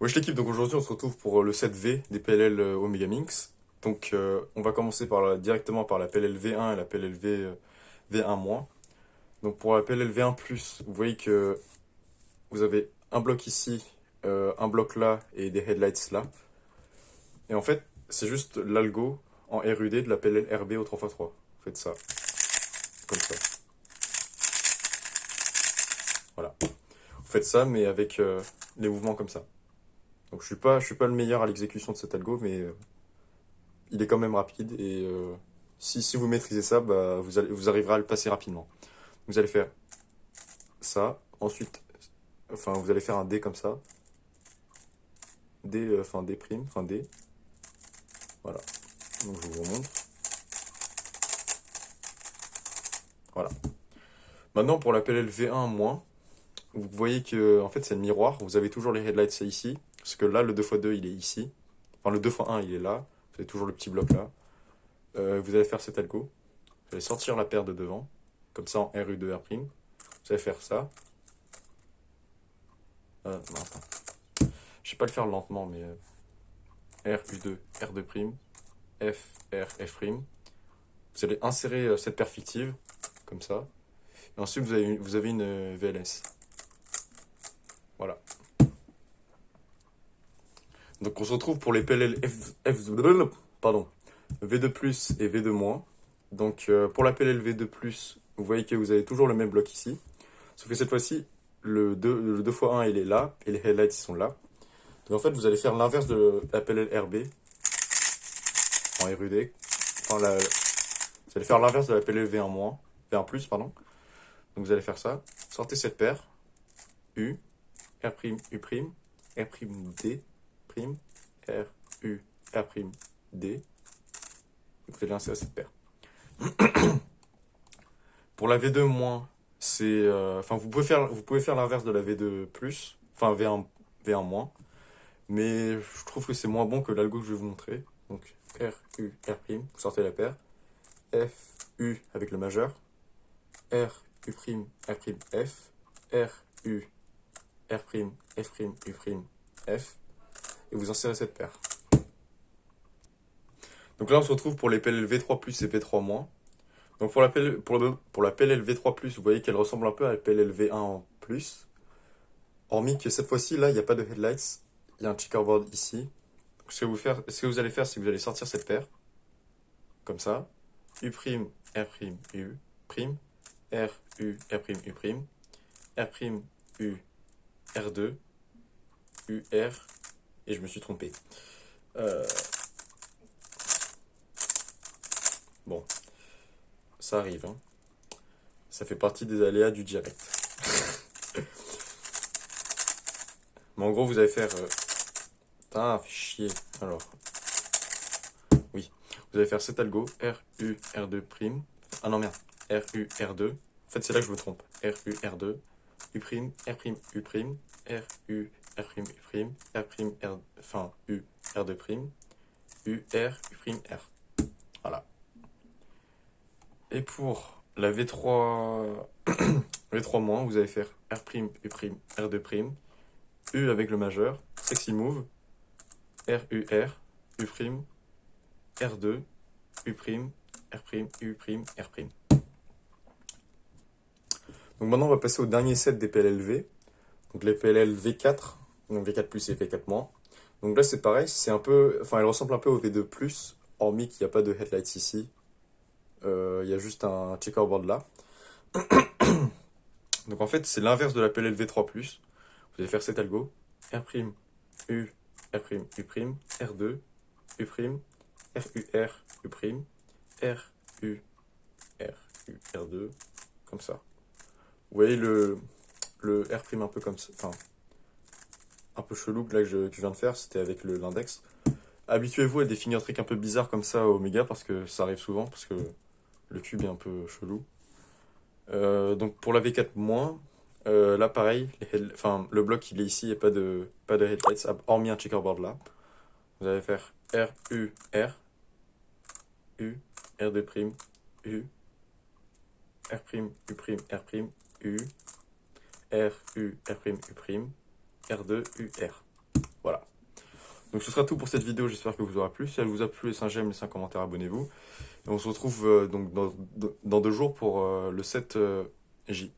Wesh l'équipe, donc aujourd'hui on se retrouve pour le set V des PLL Omega Minx. Donc on va commencer directement par la PLL V1 et la PLL V1-. Donc pour la PLL V1+, vous voyez que vous avez un bloc ici, un bloc là et des headlights là. Et en fait, c'est juste l'algo en RUD de la PLL RB au 3x3. Vous faites ça, comme ça. Voilà. Vous faites ça, mais avec les mouvements comme ça. Donc je suis pas le meilleur à l'exécution de cet algo, mais il est quand même rapide et si vous maîtrisez ça, bah, vous arriverez à le passer rapidement. Vous allez faire ça, ensuite, enfin vous allez faire un D comme ça, D, enfin D prime, enfin D, voilà. Donc je vous remontre. Voilà. Maintenant pour la PLL V1-, vous voyez que en fait c'est le miroir, vous avez toujours les headlights ici, parce que là le 2x2 il est ici, enfin le 2x1 il est là, vous avez toujours le petit bloc là. Vous allez faire cet algo, vous allez sortir la paire de devant, comme ça en RU2 R', vous allez faire ça. Non, attends. Je sais pas le faire lentement, mais R, U2, R2', F, R, F'. Vous allez insérer cette paire fictive, comme ça. Et ensuite, vous avez une VLS. Voilà. Donc on se retrouve pour les PLL pardon, V2+, et V2-. Donc pour la PLL V2+, vous voyez que vous avez toujours le même bloc ici. Sauf que cette fois-ci, le 2x1 il est là, et les headlights ils sont là. Donc en fait, vous allez faire l'inverse de la PLL RB en RUD. Enfin, vous allez faire l'inverse de la PLL V1-, V1+, pardon. Donc vous allez faire ça. Sortez cette paire. U, R', U', R', D, prime, R, U, R', D. Vous allez insérer cette paire. Pour la V2-, c'est... enfin, vous pouvez faire l'inverse de la V2+, enfin V1-. Mais je trouve que c'est moins bon que l'algo que je vais vous montrer. Donc R, U, R', vous sortez la paire. F, U avec le majeur. R, U', R', F. R, U, R', F', U', F. Et vous insérez cette paire. Donc là, on se retrouve pour les PLL V3+, et V3-. Donc pour la PLL V3+, vous voyez qu'elle ressemble un peu à la PLL V1+. Hormis que cette fois-ci, là, il n'y a pas de headlights. Il y a un checkerboard ici. Donc, ce que vous allez faire, c'est que vous allez sortir cette paire. Comme ça. U', R', U', R, U, R', U', R', U, R2, U, R, et je me suis trompé. Bon, ça arrive, hein. Ça fait partie des aléas du direct. Mais en gros, vous allez faire... Ah, fait chier. Alors, oui. Vous allez faire cet algo, R, U, R2'. Ah non, merde. R, U, R2. En fait, c'est là que je me trompe. R, U, R2. U', R', U', R, U, R', U', R', R, enfin, U, R2'. U, R, U', R. Voilà. Et pour la V3, V3-, vous allez faire R', U', R2'. U avec le majeur. Sexy move. R, U, R. U', R2, U', R', U', R'. Donc maintenant, on va passer au dernier set des PLLV. Donc les PLL V4, donc V4+, et V4-. Donc là, c'est pareil, c'est un peu... Enfin, elle ressemble un peu au V2+, hormis qu'il n'y a pas de headlights ici. Il y a juste un checkerboard là. Donc en fait, c'est l'inverse de la PLL V3+. Vous allez faire cet algo. R', U, R', U', R2, U', R, U, R, U', R, U, R, U, R2, comme ça. Vous voyez le R' un peu comme ça, enfin, un peu chelou que là que je viens de faire, c'était avec l'index. Habituez-vous à des finger tricks un peu bizarres comme ça au Omega, parce que ça arrive souvent, parce que le cube est un peu chelou. Donc pour la V4-, là pareil, enfin, le bloc il est ici, il n'y a pas de headlights, hormis un checkerboard là. Vous allez faire R, U, R, U, R2', U, R', U', R', U, R, U, R', U', R2, U, R. Voilà. Donc ce sera tout pour cette vidéo, j'espère que vous aura plu. Si elle vous a plu, laissez un j'aime, laissez un commentaire, abonnez-vous. Et on se retrouve donc dans 2 jours pour le 7J.